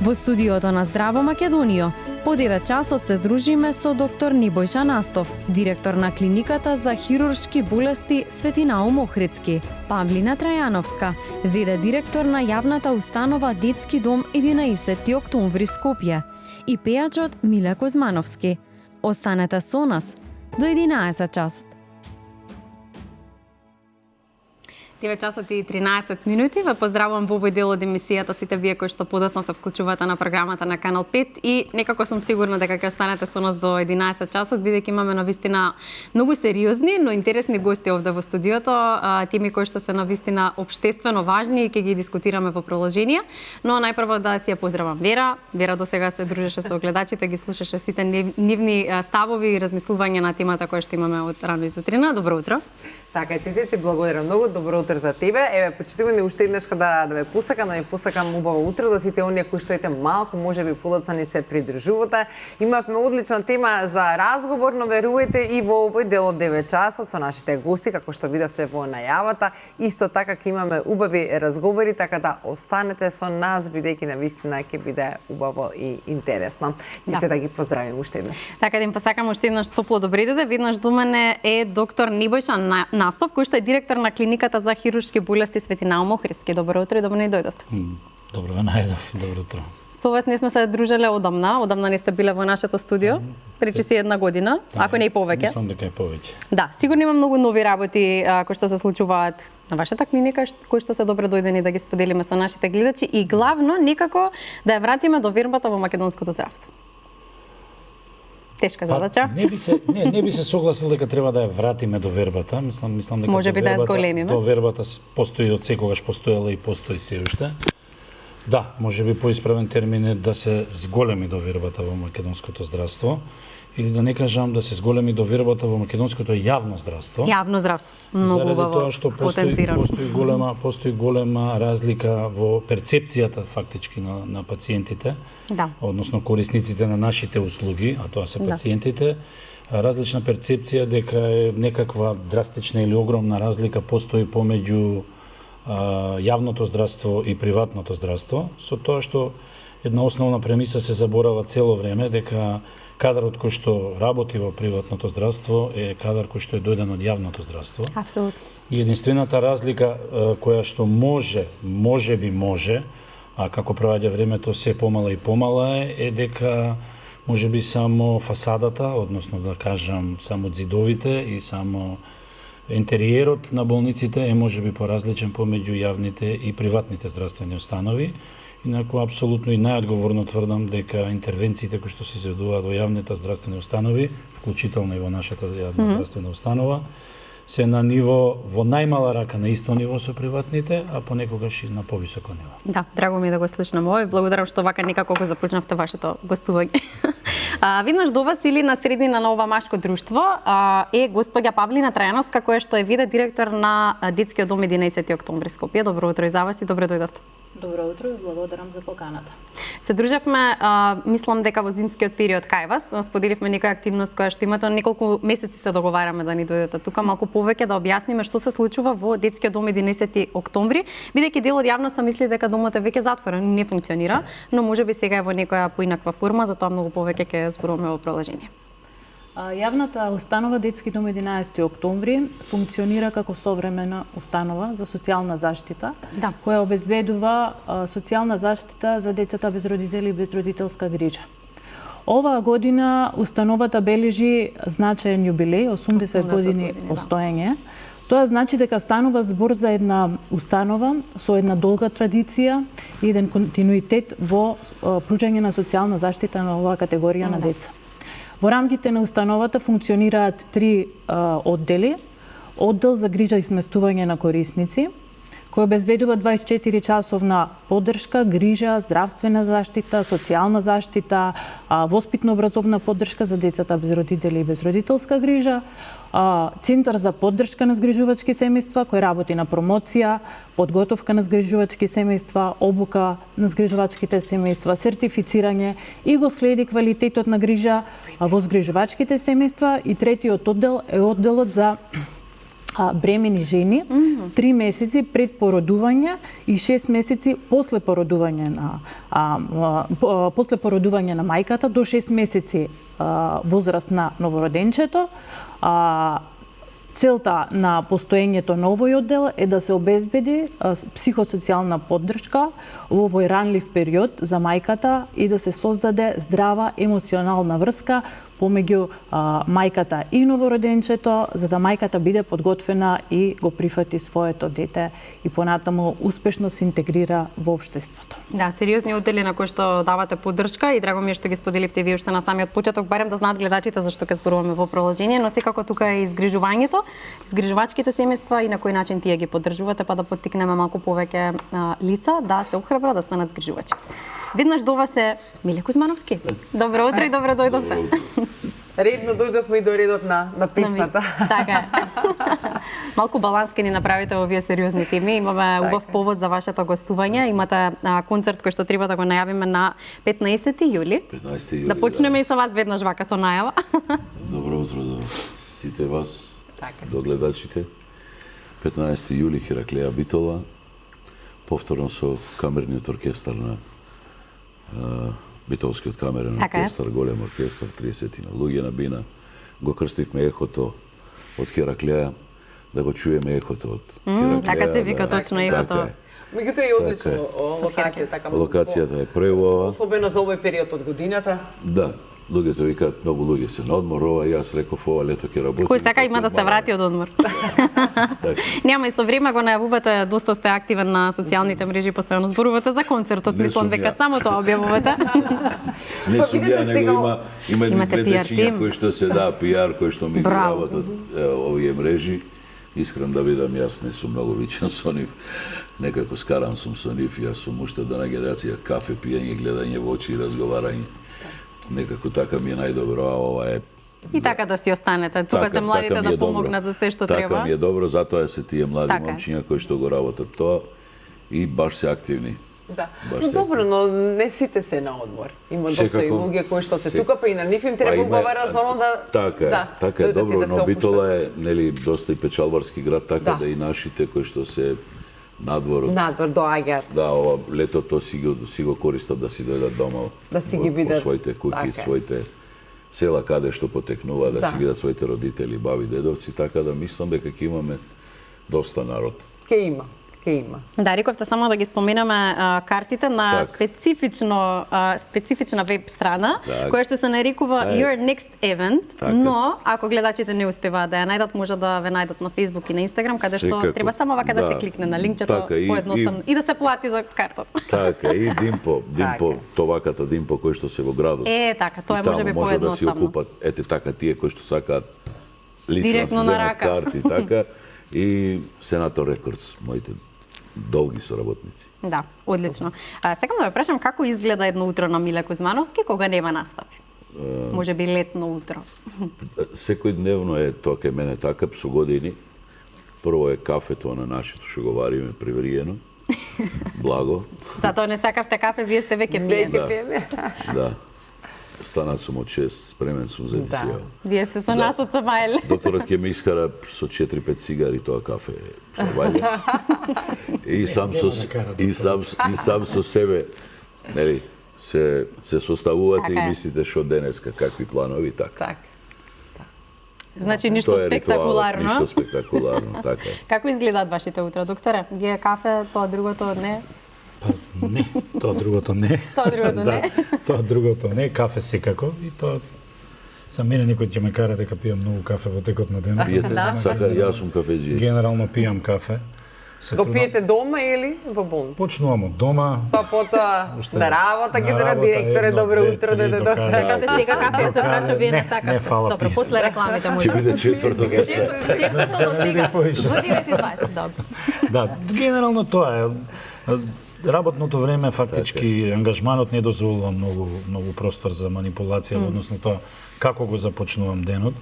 Во студиото на Здраво Македонијо, по 9 часот се дружиме со доктор Нибојша Настов, директор на клиниката за хируршки болести Свети Наум Охридски, Павлина Трајановска, веде директор на јавната установа Детски дом 11 октомври Скопје, и пејачот Миле Кузмановски. Останете со нас до 11 часот. 9 часот и 13 минути. Ве поздравувам во овој дел од емисијата сите вие кои што подоцна се вклучувате на програмата на Канал 5 и некако сум сигурна дека ќе останете со нас до 11 часот, бидејќи имаме навистина многу сериозни, но интересни гости овде во студиото, теми кои што се навистина општествено важни и ќе ги дискутираме во продолжение. Но најпрво да си ја поздравам Вера. Вера досега се дружеше со огледачите, ги слушаше сите нивни ставови и размислувања на темата која што имаме од рано и сутрина. Добро утро. Така, Цици, ти благодарам многу, добро утро за тебе. Еве, почитувани уште еднаш да ве посакам, да ви посакам убаво утро за сите оние кои што ете малку, можеби подоцна ни се придружувате. Имавме одлична тема за разговор, но верувате и во овој дел од 9 часот со нашите гости, како што видовте во најавата. Исто така ќе имаме убави разговори, така да останете со нас, бидејќи навистина ќе биде убаво и интересно. Цици, да ги поздравим уште еднаш. Така да им посакам уште еднаш топло добри дојде. Веднаш до мене е доктор Нибојша Настов, кој што е директор на клиниката за хируршки болести Свети Наум Охридски. Добро утро и добро ни дојдовте. Добро ве најдов, добро утро. Со вас не сме се дружеле одамна не сте биле во нашето студио, пречиси една година, ако не и повеќе. Мислам дека е повеќе. Да, сигурно има многу нови работи кои што се случуваат на вашата клиника, кои што се добро дојдени да ги споделиме со нашите гледачи и главно некако да ја вратиме довербата во македонското здравство. Тешка задача. Не би се согласил дека треба да ја вратиме довербата. Мислам дека можеби да ја зголемиме. Довербата постои од секогаш постоела и постои се уште. Да, можеби поисправен термин е да се зголеми довербата во македонското здравство или да не кажам да се зголеми довербата во македонското јавно здравство. Јавно здравство. Многу убаво потенцирано. Постои голема разлика во перцепцијата фактички на пациентите. Да. Односно корисниците на нашите услуги, а тоа се пациентите, различна перцепција дека е некаква драстична или огромна разлика постои помеѓу јавното здравство и приватното здравство, со тоа што една основна премиса се заборава цело време дека кадарот кој што работи во приватното здравство е кадар кој што е дојден од јавното здравство. Апсолутно. И единствената разлика која што може, а како проаѓа времето се помала и помала е дека можеби само фасадата, односно да кажам само ѕидовите и само интериерот на болниците е можеби поразличен помеѓу јавните и приватните здравствени установи. Инаку апсолутно и најодговорно тврдам дека интервенциите кои што се изведуваат во јавните здравствени установи, вклучително и во нашата јавна здравствена установа, се на ниво, во најмала рака на исто ниво со приватните, а понекогаш и на повисоко ниво. Да, драго ми е да го слушнам овој. Благодарам што вака некако го започнавте вашето гостување. Виднаш до вас или на средина на ова машко друштво е господја Павлина Трајановска, која што е виде директор на Детскиот дом 11 октомври Скопје. Добро утро и за вас и добро дојдовте. Добро утро и благодарам за поканата. Се дружевме, мислам дека во зимскиот период кај вас, споделивме некоја активност која што имате, неколку месеци се договараме да ни дојдете тука, малку повеќе да објасниме што се случува во Детскиот дом 11 октомври, бидејќи дел од јавноста мисли дека домот е веќе затворен, не функционира, но можеби сега е во некоја поинаква форма, затоа многу повеќе ќе зборуваме во продолжение. Јавната установа Детски дом 11 октомври функционира како современа установа за социјална заштита, која обезбедува социјална заштита за децата без родители и без родителска грижа. Оваа година установата бележи значаен јубилеј, 80 години постоење. Тоа значи дека станува збор за една установа со една долга традиција и еден континуитет во пруџање на социјална заштита на оваа категорија на деца. Во рамките на установата функционираат 3 оддели. Оддел за грижа и сместување на корисници, кој обезбедува 24 часовна поддршка, грижа, здравствена заштита, социјална заштита, воспитно-образовна поддршка за децата без родители и без родителска грижа, Центар за поддршка на згрижувачки семејства кој работи на промоција, подготовка на згрижувачки семејства, обука на згрижувачките семејства, сертифицирање и го следи квалитетот на грижа во згрижувачките семејства. И третиот оддел е одделот за бремени жени 3 месеци пред породување и 6 месеци после породување на мајката до 6 месеци возраст на новороденчето. Целта на постоењето на овој оддел е да се обезбеди психосоцијална поддршка во овој ранлив период за мајката и да се создаде здрава емоционална врска помеѓу мајката и новороденчето, за да мајката биде подготвена и го прифати своето дете и понатаму успешно се интегрира во општеството. Да, сериозни оддели на кои што давате поддршка и драго ми е што ги споделивте вие уште на самиот почеток, барем да знаат гледачите зашто ќе зборуваме во продолжение, но секако тука е изгрижувањето, изгрижувачките семејства и на кој начин тие ги поддржувате, па да поттикнеме малку повеќе лица да се охрабрат да станат згрижувачи. Веднаш до вас е Миле Кузмановски. Добро утро и добро дојдовте. Редно дојдовме и до редот на песната. Така е. Малку баланс ке ни направите во овие сериозни теми. Имаме убав повод за вашето гостување. Имате концерт кој што треба да го најавиме на 15 јули. 15 јули. Да почнеме и со вас веднаш вака со најава. Добро утро до сите вас, до гледачите. 15 јули Хераклеја Битола, повторно со камерниот оркестар на Битолскиот камерен оркестар, голем оркестар, 30 на луѓе на бина. Го крстивме ехото од Хераклеја, да го чуеме ехото од Хераклеја. Така се вика точно ехото. Меѓутоа е одлично локацијата. Локацијата е преубава. Особено за овој период од годината. Да, луѓето викаат, многу луѓе се на одмор, ова јас реков ова лето ќе работи. Кој сака има да се врати од одмор. Нема и со време го најавувате, доста сте активен на социјалните мрежи, постојано зборувате за концертот, мислам дека само тоа објавувате. Не сум ја, него има едни предечиња кои што се пиар, кои што ми работат овие мрежи. Искрен да видам, јас не сум многу вичен со нив. Некако скаран сум со нив, јас сум уште од една генерација кафе, пиење, гледање во очи и разговарање. Некако така ми е најдобро, а ова е... И така да си останете, тука се младите да помогнат за се што треба. Така ми е добро, затоа се тие млади момчиња кои што го работат тоа и баш се активни. Да. Но добро, но не сите се на одмор. Има доста и луѓе кои што се тука, па и на нив им треба убава разумно да... Така е добро, но Битола е, нели, доста и печалбарски град, така да и нашите кои што се надвор доаѓаат. Да, ова летото си го користат да си дојдат дома. Да си ги видат. По своите куќи, своите села каде што потекнува, да си видат своите родители, баби, дедовци, така да мислам дека ќе имаме доста народ. Ке има. Да, рековте само да ги споменаме картите на специфична веб страна, која што се нарекува Your Next Event, но ако гледачите не успеваат да ја најдат, може да ве најдат на Facebook и на Instagram, каде што треба само вака да се кликне на линкчето поедноставно и да се плати за картата. Така, и Димпо, товаката Димпо кој што се во градот. Така, тоа може би поедноставно. Да си окупат, така тие кои што сакаат лично на рака карти, така, и Сенатор Рекордс, моите долги соработници. Да, одлично. Сакам да ве прашам како изгледа едно утро на Миле Кузмановски кога нема настави? Може би летно утро. Секој дневно е тоа кај мене така, со години. Прво е кафето на нашето што го вариме привриено. Благо. Затоа не сакавте кафе, вие сте веќе пиени. Да. Станат сум од 6, спремен сум за емисија. Вие сте со нас од Сабајле. Докторот ќе ми искара со 4-5 цигари тоа кафе Сабајле. И сам со себе, нели, се составувате и мислите што денеска, какви планови, така. Значи ништо спектакуларно. Ништо спектакуларно, така. Како изгледаат вашите утра, докторе? Вие кафе, тоа другото не? Не, тоа другото не. Тоа другото не, кафе секако и тоа за мене некој ќе ме кара дека пијам многу кафе во текот на денот. Пиете? Сака, јас сум кафеджиец. Генерално пијам кафе. Го пиете дома или во болница? Почнувам од дома. Па потоа на работа ќе зора директоре, добро утро, Сакате сега кафе, ја се прашам, вие не сакате. Добро, после рекламите може. Ќе биде четврто геста. Четврто до сега. Во 9:20, добро. Да, генерално тоа е. Работното време фактички ангажманот не дозволува многу простор за манипулација односно тоа како го започнувам денот.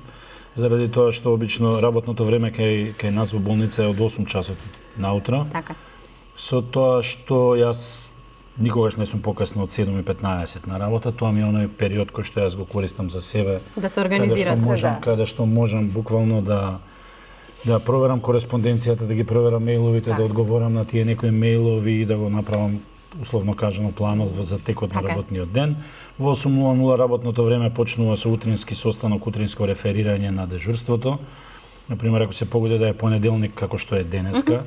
Заради тоа што обично работното време кај нас во болница е од 8 часот наутро. Така. Со тоа што јас никогаш не сум покасно од 7:15 на работа, тоа ми е оној период кој што јас го користам за себе. Да се организирате, каде што можам буквално да да проверам кореспонденцијата, да ги проверам мејловите, да одговорам на тие некои мејлови и да го направам условно кажано планот за текот на работниот ден. Во 8:00 работното време почнува со утрински состанок, утринско реферирање на дежурството. Например, ако се погоди да е понеделник како што е денеска,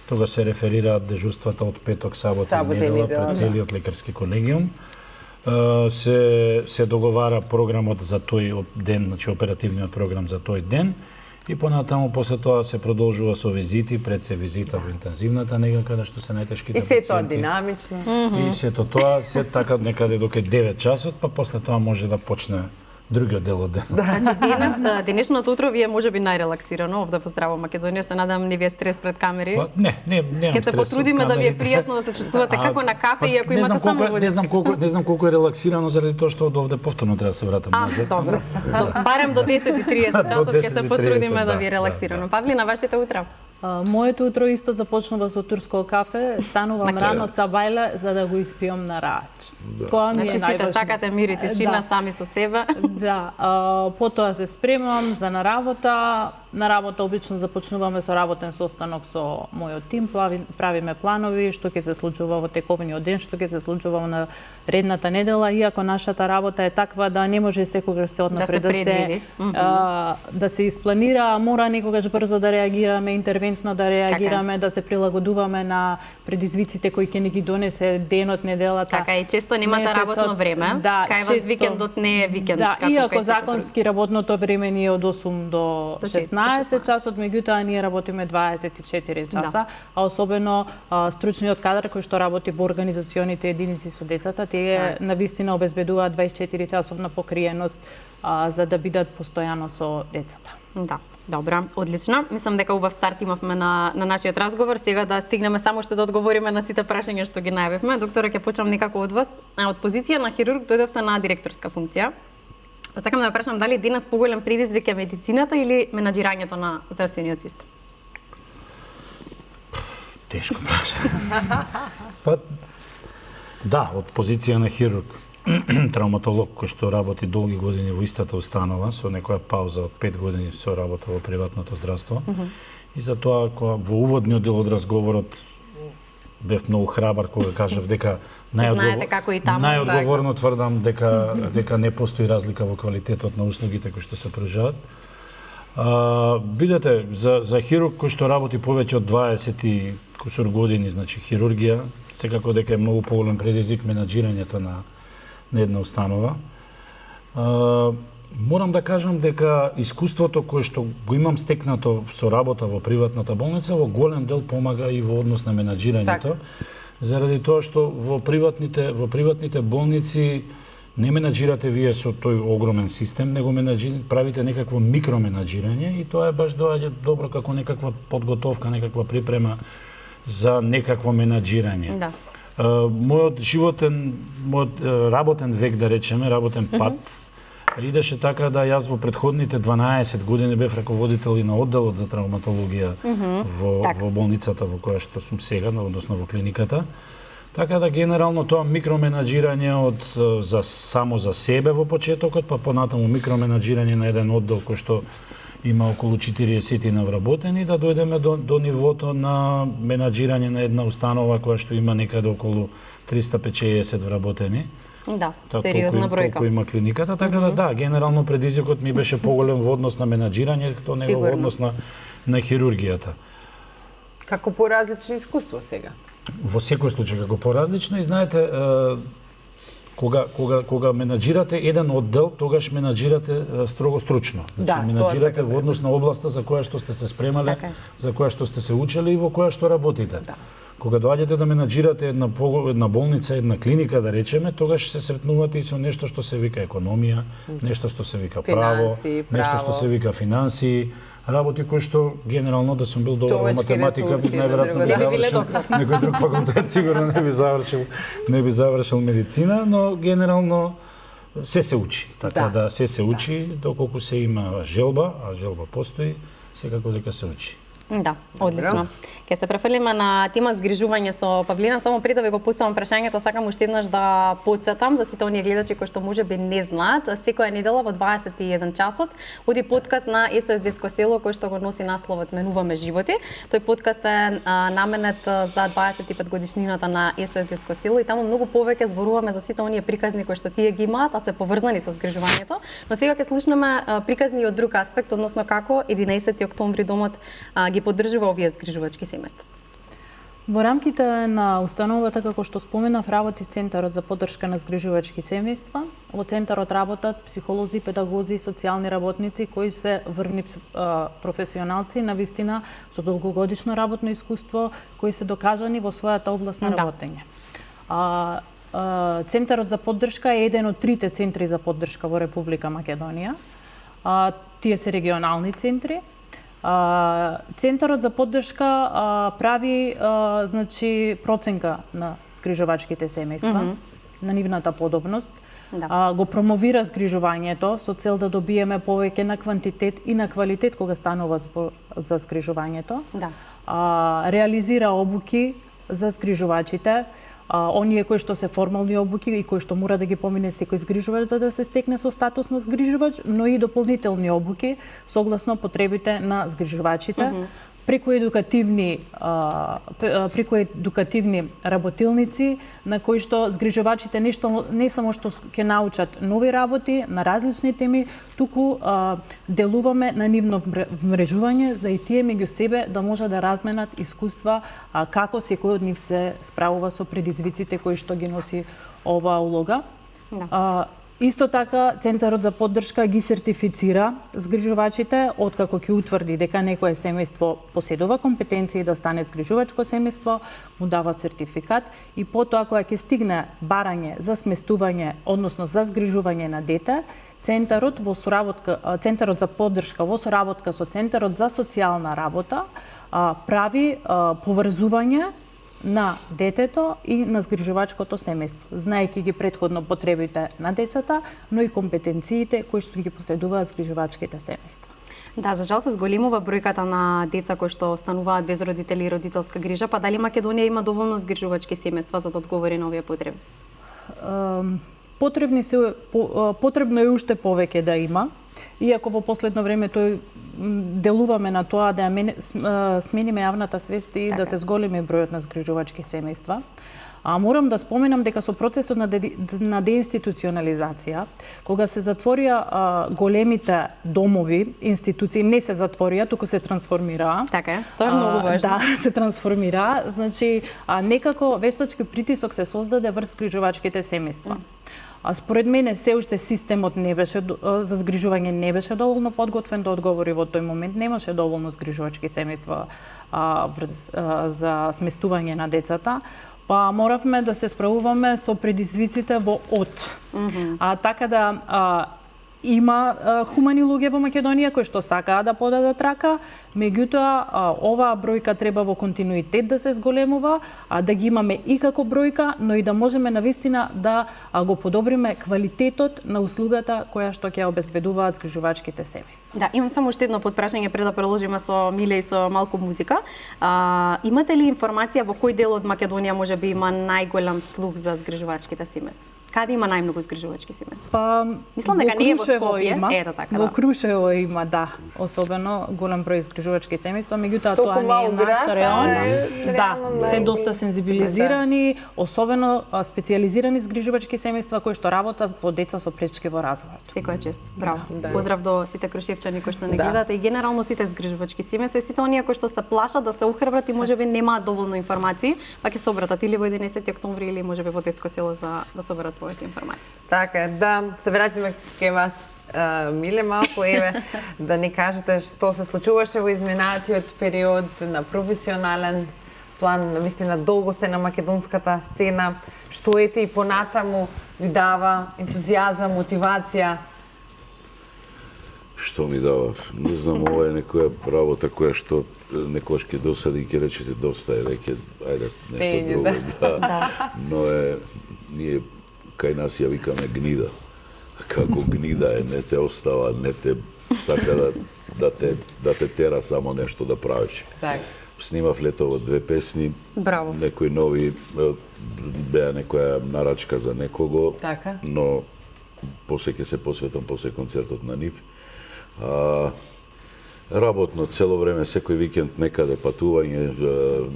тога се реферираат дежурствата од петок, сабота и недела пред целиот лекарски колегиум. Се договара програмот за тој ден, значи оперативниот програм за тој ден. И понатаму после тоа се продолжува со визити, пред се визита во интензивната нега каде што се најтешките пациенти. И се тоа динамично. И сето тоа, се така некаде доке 9 часот, па после тоа може да почне другиот дел од ден. Значи денешното утро ви е можеби најрелаксирано овде во Здраво Македонија, се надам не ви е стрес пред камери. Па, не, ќе се потрудиме да ви е пријатно да се чувствувате како на кафе и ако имате само вода. Не знам колку е релаксирано заради тоа што од овде повторно треба да се вратам назад. Добро. Барем до 10:30 часот ќе се потрудиме да ви е релаксирано. Павли, на вашите утра? Моето утро исто започнува со турско кафе, станувам рано са бајле за да го испијам на рач. Тоа ми е најважно. Значи сите сакате мир и тишина сами со себе. Да, потоа се спремам за на работа. На работа обично започнуваме со работен состанок со мојот тим, правиме планови што ќе се случува во тековниот ден, што ќе се случува на редната недела, иако нашата работа е таква да не може секогаш се однапред да се испланира, мора некогаш брзо да реагираме, интервентно да реагираме, да се прилагодуваме на предизвиците кои ќе ни ги донесе денот, неделата. Така и често немате работно време. Да, кај вас викендот не е викенд. Да, иако законски работното време ни е од 8 до 16 часот, меѓутоа ние работиме 24 часа, а особено стручниот кадар кој што работи во организационите единици со децата, тие навистина обезбедуваат 24 часовна покриеност за да бидат постојано со децата. Да, добра, одлично. Мислам дека убав старт имавме на нашиот разговор. Сега да стигнеме само што да одговориме на сите прашања што ги најавивме. Доктора, ќе почнам некако од вас. Од позиција на хирург дојдовте на директорска функција. Сакам да ве прашам дали денес поголем предизвик е медицината или менаџирањето на здравствениот систем? Тешко прашање. Па да, од позиција на хирург, травматолог кој што работи долги години во истата установа, со некоја пауза од 5 години со работа во приватното здравство. И затоа во уводниот дел од разговорот бев многу храбар кога кажав дека најодговорно тврдам дека не постои разлика во квалитетот на услугите кои што се пружаат. Бидете за хирург кој што работи повеќе од 20 и кусур години, значи хирургија, секако дека е многу поголем предизвик менаџирањето на една установа. Морам да кажам дека искуството кое што го имам стекнато со работа во приватната болница во голем дел помага и во однос на менаџирањето, заради тоа што во приватните болници не менаџирате вие со тој огромен систем, него правите некакво микроменаџирање и тоа е баш доаѓа добро како некаква подготовка, некаква припрема за некакво менаџирање. Да. Мојот работен век, да речеме, работен пат, идеше така да јас во претходните 12 години бев раководител и на одделот за травматологија во болницата во која што сум сега, односно во клиниката. Така да генерално тоа микроменаџирање само за себе во почетокот, па понатаму микроменаџирање на еден оддел кој што има околу 40 навработени, да дојдеме до нивото на менаџирање на една установа која што има некаде околу 350 вработени. Да, сериозна бројка. Толку има клиниката, така да, генерално предизвикот ми беше поголем во однос на менаџирањето, него во однос на хирургијата. Како поразлично искуство сега? Во секој случај како поразлично и знаете, кога менаџирате еден оддел, тогаш менаџирате строго стручно. Значи менаџирате во однос на областа за која што сте се спремале, за која што сте се учели и во која што работите. Кога доаѓате да менаџирате една болница, една клиника, да речеме, тогаш се сретнувате и со нешто што се вика економија, нешто што се вика право, нешто што се вика финансии, работи кои што генерално да сум бил добар во математика, најверојатно би завршил некој друг факултет, сигурно не би завршил медицина, но генерално се учи. Така да се учи, доколку се има желба, а желба постои, секако дека се учи. Да, одлично. Ке се префрлиме на тема згрижување со Павлина, само пред да ви го пуштам прашањето, сакам уште еднаш да потсетам за сите оние гледачи кои што можеби не знаат, секоја недела во 21 часот оди подкаст на SOS Детско село кој што го носи насловот Менуваме животи. Тој подкаст е наменет за 25 годишнината на SOS Детско село и таму многу повеќе зборуваме за сите оние приказни кои што тие ги имаат, а се поврзани со згрижувањето. Но сега ќе слушнеме приказни од друг аспект, односно како 11 октомври домот ги поддржува овие згрижувачки семејства. Во рамките на установата, како што споменав, работи Центарот за поддршка на згрижувачки семејства. Во Центарот работат психолози, педагози, социјални работници кои се врвни професионалци, навистина со долгогодишно работно искуство, кои се докажани во својата област на работење. Центарот за поддршка е еден од трите центри за поддршка во Република Македонија. Тие се регионални центри. Центарот за поддршка прави значи проценка на згрижувачките семејства, на нивната подобност, го промовира згрижувањето со цел да добиеме повеќе на квантитет и на квалитет кога станува за згрижувањето. Реализира обуки за згрижувачите, оние кои што се формални обуки и кои што мора да ги помине секој згрижувач за да се стекне со статус на згрижувач, но и дополнителни обуки согласно потребите на згрижувачите. Преку едукативни работилници на кои што згрижувачите не само што ќе научат нови работи на различни теми, туку делуваме на нивно вмрежување за и тие меѓу себе да може да разменат искуства како секој од нив се справува со предизвиците кои што ги носи оваа улога. Исто така, Центарот за поддршка ги сертифицира згрижувачите откако ќе утврди дека некое семејство поседува компетенции да стане згрижувачко семејство, му дава сертификат и потоа кога ќе стигне барање за сместување, односно за згрижување на дете, Центарот за поддршка во соработка со Центарот за социјална работа прави поврзување на детето и на згрижувачкото семејство, знаејќи ги претходно потребите на децата, но и компетенциите кои што ги поседуваат згрижувачките семејства. Да, за жал се зголемува бројката на деца кои што остануваат без родители и родителска грижа, па дали Македонија има доволно згрижувачки семејства за да одговори на овие потреби? Потребно е уште повеќе да има, иако во последно време тој делуваме на тоа да смениме јавната свест и да се зголеми бројот на згрижувачки семејства. Морам да споменам дека со процесот на деинституционализација, кога се затворија големите домови, институции не се затворија, туку се трансформираа. Така е, тоа е многу важно. Да, се трансформираа, значи некако вештачки притисок се создаде врз згрижувачките семејства. Според мене се уште системот не беше за згрижување не беше доволно подготвен да одговори во тој момент, немаше доволно згрижувачки семејства за сместување на децата. Па моравме да се справуваме со предизвиците во така да има хумани луѓе во Македонија кои што сакаат да подадат рака, меѓутоа оваа бројка треба во континуитет да се зголемува, да ги имаме и како бројка, но и да можеме навистина да го подобриме квалитетот на услугата која што ќе обезбедуваат згрижувачките семејства. Да, имам само уште едно потпрашање пред да продолжиме со Миле и со малку музика. Имате ли информација во кој дел од Македонија можеби има најголем слух за згрижувачките семејства? Каде има најмногу згрижувачки семејства? Мислам дека не е во Скопје. Во Крушево има, да, особено голем број згрижувачки семејства, меѓутоа тоа не е наш реон. Да, се доста сензибилизирани, особено специјализирани згрижувачки семејства кои што работат со деца со пречки во развој. Секоја чест. Браво. Поздрав до сите крушевчани кои што не гледате и генерално сите згрижувачки семејства, сите оние кои што се плашат да се охрабрат и можеби немаат доволно информации, па ќе се обратат или во 11 октомври или можеби во Детско село за да соберат повеќе информации. Така, да се вратиме кај вас. Миле, малку да ни кажете што се случуваше во изминатиот период на професионален план, навистина долго сте на македонската сцена, што ете и понатаму ви дава ентузијазам, мотивација? Што ми дава? Не знам, ова е некоја работа која што некојаш ќе досади и ќе речете доста е веќе, ајде нешто друго, да. Но ние кај нас ја викаме гнида. Како гнида е, не те остава, не те сака да те тера само нешто да правиш. Так. Снимав летово 2 песни. Браво. Некои нови, беа некоја нарачка за некого, Така. но после ќе се посветам после концертот на нив. Работно цело време, секој викенд некаде патување,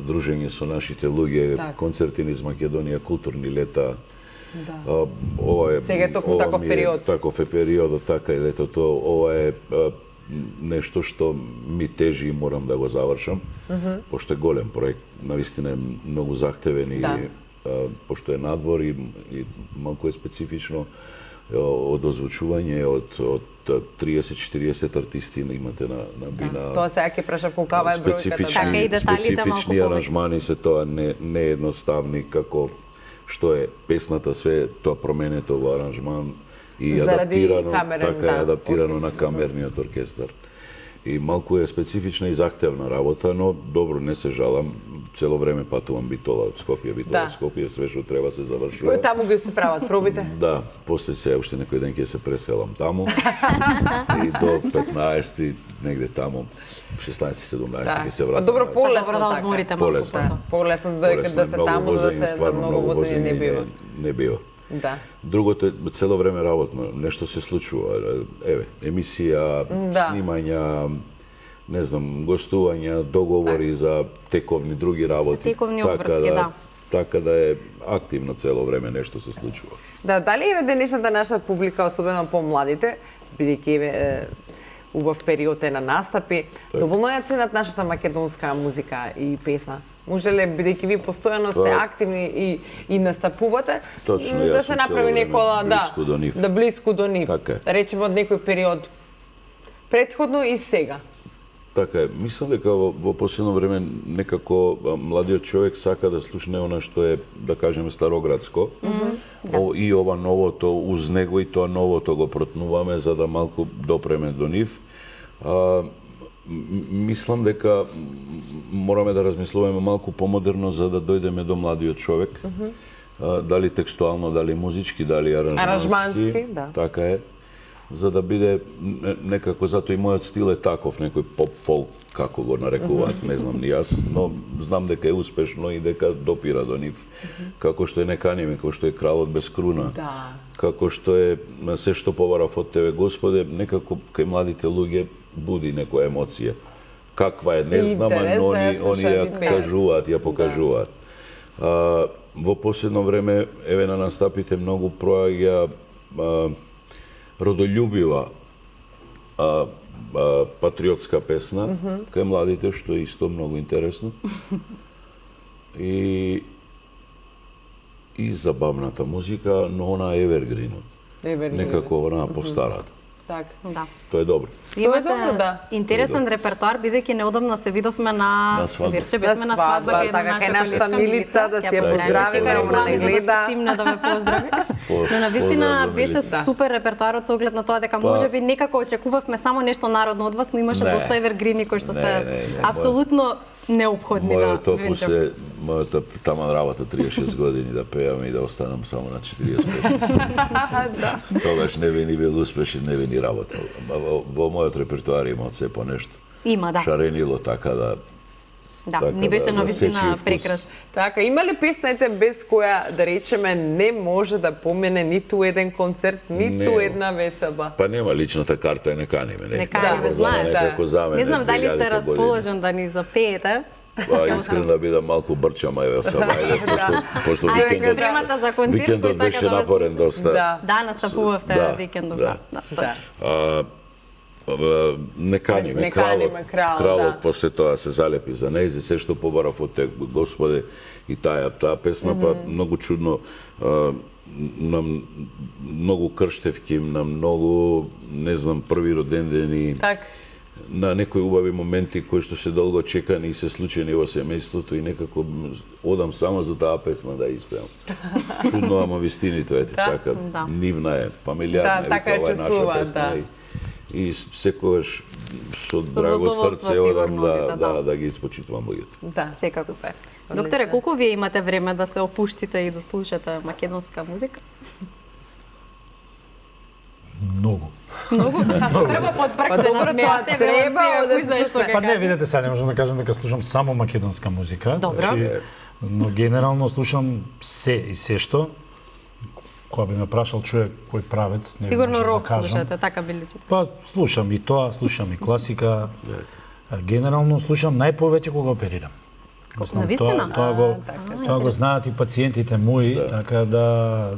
дружење со нашите луѓе, концерти низ Македонија, културни лета. Да. Ова е сега е токму таков период. Таков е периодот, така и летото. Ова е нешто што ми тежи и морам да го завршам, пошто е голем проект, навистина е многу захтевен и пошто е надвор и малку е специфично од озвучување од 30-40 артисти имате на бина. Тоа сега ќе праша колкава е бројката. Специфични аранжмани се тоа не е едноставни како што е песната, све тоа променето во аранжман и адаптирано, така е адаптирано на камерниот оркестар. И малку е специфична и захтевна работа, но добро, не се жалам. Цело време патувам Битола од Скопје, Скопје, све што треба се завршува. Таму ги се прават пробите? Да, после се уште некој ден ќе се преселам таму. И до 15 негде таму, 16-17 ќе се вратам. Добро, полесно да одморите малку. Полесно да се таму, за да се многу возење не бива. Не бива. Да. Другото е цело време работно, нешто се случува. Еве, емисија, снимања, не знам, гостувања, договори за тековни други работи. Тековни обврски, да. Така да е активно цело време нешто се случува. Да, дали е денешната наша публика, особено помладите, бидејќи убав период е на настапи, доволно ја ценат нашата македонска музика и песна? Можеле, бидејќи ви постојано сте активни и настапувате, да се направи некоја блиску до нив. Да речеме од некој период претходно и сега. Така е. Мислам дека во последно време некако младиот човек сака да слушне она што е, да кажеме, староградско. И ова новото уз него и тоа новото го протнуваме за да малку допреме до нив. Мислам дека мораме да размислуваме малку помодерно за да дојдеме до младиот човек. Дали текстуално, дали музички, дали аранжмански. Така е. За да биде некако, затоа и мојот стил е таков, некој поп-фолк, како го нарекуваат, не знам ни јас, но знам дека е успешно и дека допира до нив. Како што е Неканиме, како што е Кралот без круна, како што е Се што побарав од тебе, Господе, некако кај младите луѓе буди некоја емоција. Каква е, не знам, но они ја кажуваат, ја покажуваат. Во последно време, еве на настапите многу проаѓа родолюбива патриотска песна кај младите, што е исто многу интересно. И забавната музика, но она е евергринот. Некако она постарата. Да. Тоа е добро. Имате интересен репертоар, бидејќи неодамна се видовме на Вирче, бевме на свадба кај нашата Милица, да си ја поздравиме, она не гледа. Симна да ме поздрави. Но навистина беше супер репертоарот со оглед на тоа дека можеби некако очекувавме само нешто народно од вас, но имаше доста евергрини кои што се апсолутно неопходни на Вирче. Мојата таман работа 36 години да пеам и да останам само на 40 песни. Тогаш не би ни бил успешен, не би ни работел. Во мојот репертуар има од се по нешто. Има, да. Шаренило, така да... Да, ни беше навистина прекрасно. Така, има ли песната без која, да речеме, не може да помине ниту еден концерт, ниту една весела? Па нема личната карта, не каниме. Не каниме, знаете. Не знам дали сте расположен да ни запеете. Искрен да бидам малку брчам, еве, сабајде, пошто викендот беше напорен доста. Да, настапувавте викендот. Неканиме, Кралот после тоа се залепи за нејзи, се што побарав од те, Господе, и таа песна, па многу чудно, на многу крштевки, на многу, не знам, први родендени, на некои убави моменти кои што се долго чекани и се случени во семејството и некако одам само за таа песна да испеам. Чудно, ама вистинито е така, нивна е, фамилиарна е, ова е наша песна и секогаш со драго срце одам да ги испочитувам луѓето. Да, секако. Докторе, колку вие имате време да се опуштите и да слушате македонска музика? Многу. Прво подпрк се насмеате, треба да се слушне. Па не, видете сега, не можам да кажам дека слушам само македонска музика. Добро. Но генерално слушам се и се што. Кога би ме прашал човек кој правец, не Сигурно можам рок да кажам. слушате, така би личите. Па слушам и тоа, слушам и класика. Генерално слушам најповеќе кога оперирам. Мислам, Навистина? Тоа го знаат и пациентите мои, така да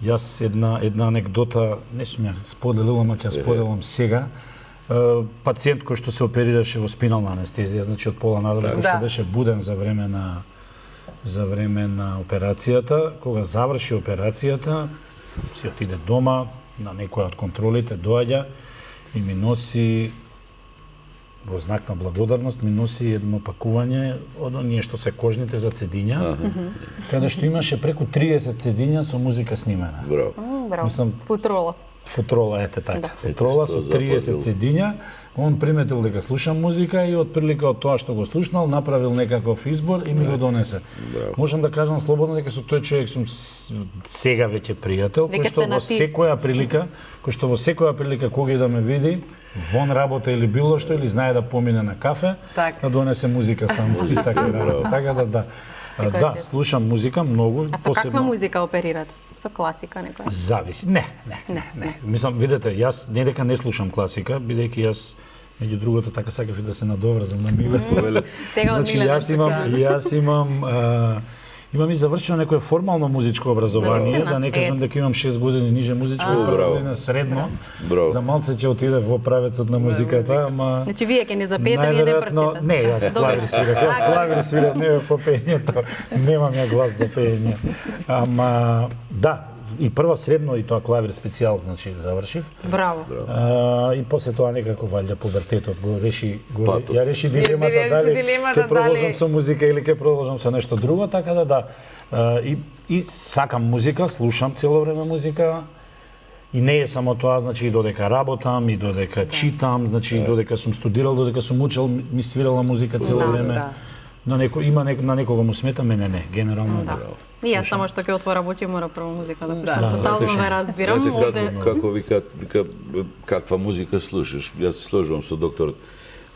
јас една анекдота, не сум ја споделила, ама ќе споделам сега. Пациент кој што се оперираше во спинална анестезија, значи од пола надоле, кој што беше буден за време на операцијата, кога заврши операцијата, си отиде дома, на некоја од контролите доаѓа и ми носи, во знак на благодарност, ми носи едно пакување од оние што се кожните за цедиња, каде што имаше преку 30 цедиња со музика снимена. Браво. Браво. Мислам, футрола, ете така. Футрола со 30 цедиња. Он приметил дека слушам музика и отприлика од тоа што го слушнал, направил некаков избор и ми го донесе. Можам да кажам слободно дека со тој човек сум сега веќе пријател, кој што во секоја прилика кога и да ме види, вон работа или било што, или знае да помине на кафе, да донесе музика само и така и работа. Така да. Да, слушам музика многу. А со каква музика оперирате? Со класика некоја? Зависи. Не. Мислам, видете, јас не дека не слушам класика, бидејќи јас меѓу другото така сакав и да се надоврзам на Миле. Сега од Значи Миле. јас имам и завршено некое формално музичко образование, да не кажам дека имам 6 години ниже музичко, прва година средно. За малце ќе отиде во правецот на музиката, ама Значи вие ќе не запеете, вие не прочитате. Не, јас клавир свирав, не по пеењето. Немам ја глас за пеење. Ама да, и прва средно и тоа клавир специјал, значи завршив. Браво. И после тоа некако валјда пубертетот го реши дилемата дали ќе продолжам со музика или ќе продолжам со нешто друго, така да. И сакам музика, слушам цело време музика. И не е само тоа, значи и додека работам, и додека читам, значи и додека сум студирал, додека сум учел, ми свирала музика цело време. На некого му смета, мене не, генерално да. И јас само што ќе отворам очи мора прво музика да пуштам. Тотално ве разбирам. Како вика каква музика слушаш? Јас се сложувам со докторот.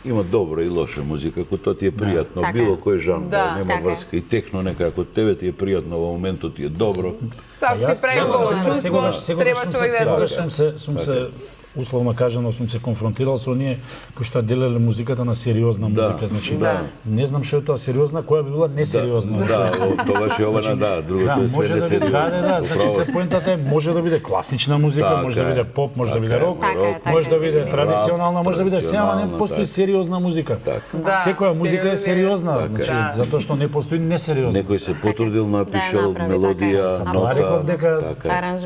Има добра и лоша музика, ако тоа ти е пријатно, било кој жанр, нема врска, и техно некако тебе ти е пријатно во моментот, ти е добро. Така ти прави чувство, треба човек да сум се условно кажано сум се конфронтирал со оние кои што делеле музиката на сериозна музика, значи не знам што е тоа сериозна, која би била несериозна. Тогаш е ова другото е све несериозно. Значи се поентата е може да биде класична музика, може да биде поп, може да биде рок, може да биде традиционална, може да биде се, ама не постои сериозна музика. Секоја музика е сериозна, значи затоа што не постои несериозна. Некој се потрудил, напишал мелодија, нота.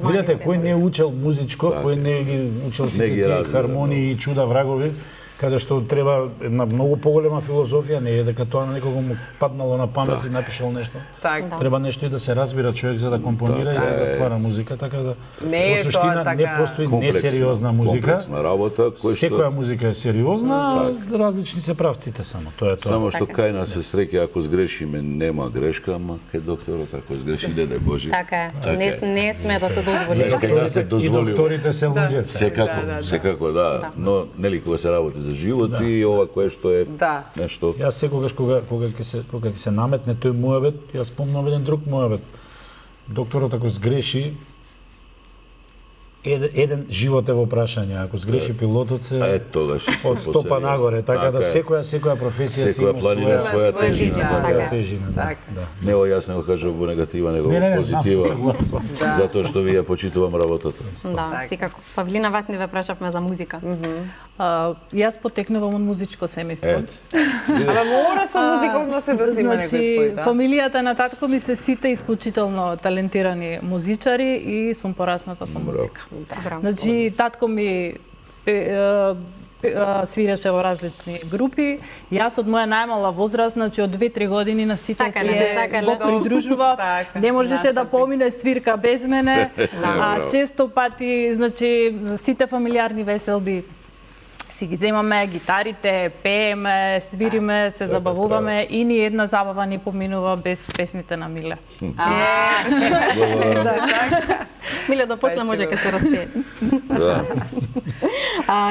Видете, кој не учел музичко, кој не ги учел сите хармонии и чуда врагови, каде што треба една многу поголема филозофија, не е дека тоа на некого му паднало на памет и напишал нешто. Треба нешто и да се разбира човек за да компонира и за да ствара музика, така да во суштина не постои несериозна музика. Секоја музика е сериозна, различни се правците само. Тоа е тоа. Само што кај нас се среќа ако сгрешиме нема грешка, ама кај докторот ако сгреши не дај Боже. Така е. Не сме да се дозволи. И докторите се луѓе. Секако да, но нели кога се работи за живот и ова кое што е нешто. Јас секогаш кога ќе се наметне тој муабет, јас спомнам еден друг муабет. Докторот ако сгреши еден живот е во прашање, ако сгреши пилотот се од стопа нагоре, така да секоја професија си има своја тежина. Не јас не го кажам во негатива, него во позитива. Затоа што ви ја почитувам работата. Да, секако. Павлина, вас не ве прашавме за музика. Јас потекнувам од музичко семејство. Ама мора со музика односно да се има некој спој, да? Фамилијата на татко ми се сите исклучително талентирани музичари и сум порасната со музика. Значи, татко ми свиреше во различни групи. Јас од моја најмала возраст, значи од 2-3 години на сите го придружува. Не можеше да помине свирка без мене. Често пати, значи, за сите фамилиарни веселби си ги земаме гитарите, пееме, свириме, се забавуваме и ни една забава ни поминува без песните на Миле. Миле, до после може ке се распее.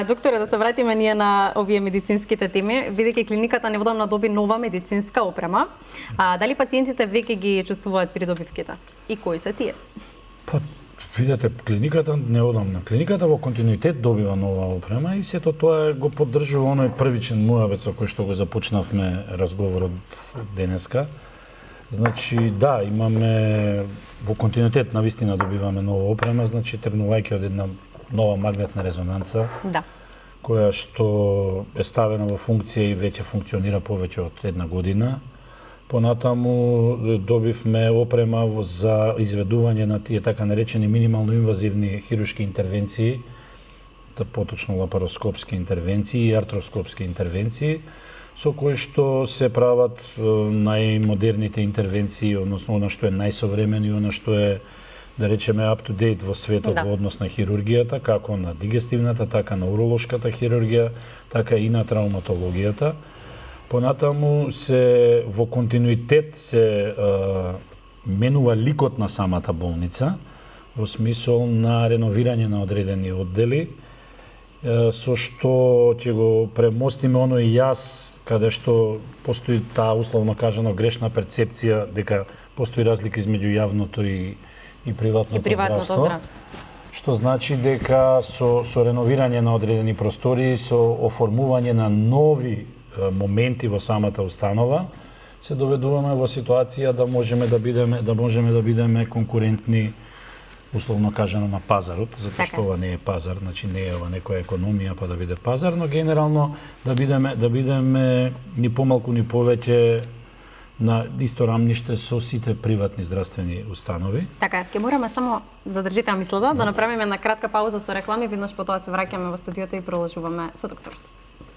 Докторе, да се вратиме ние на овие медицинските теми, бидејќи клиниката неодамна доби нова медицинска опрема, дали пациентите веќе ги чувствуваат придобивките? И кои се тие? Па, видете, клиниката неодамна. Клиниката во континуитет добива нова опрема и сето тоа го поддржува оној првичен муавет со кој што го започнавме разговорот денеска. Значи, да, имаме во континуитет навистина добиваме нова опрема, значи тргнувајќи од една нова магнетна резонанца, која што е ставена во функција и веќе функционира повеќе од една година. Понатаму добивме опрема за изведување на тие така наречени минимално инвазивни хируршки интервенции, поточно лапароскопски интервенции и артроскопски интервенции, со кои што се прават најмодерните интервенции, односно она што е најсовремено и она што е, да речеме, up to date во светот во однос на хирургијата, како на дигестивната, така на уролошката хирургија, така и на травматологијата. Понатаму се во континуитет се менува ликот на самата болница во смисол на реновирање на одредени оддели, со што ќе го премостиме оној јас каде што постои таа условно кажано грешна перцепција дека постои разлика измеѓу јавното и приватното здравство. Што значи дека со реновирање на одредени простори, со оформување на нови моменти во самата установа, се доведуваме во ситуација да можеме да бидеме конкурентни, условно кажано, на пазарот, затоа што ова не е пазар, значи не е ова некоја економија па да биде пазар, но генерално да бидеме ни помалку ни повеќе на исто рамниште со сите приватни здравствени установи. Така, ќе мораме само задржите мислата да направиме една кратка пауза со реклами, веднаш потоа се враќаме во студиото и продолжуваме со докторот.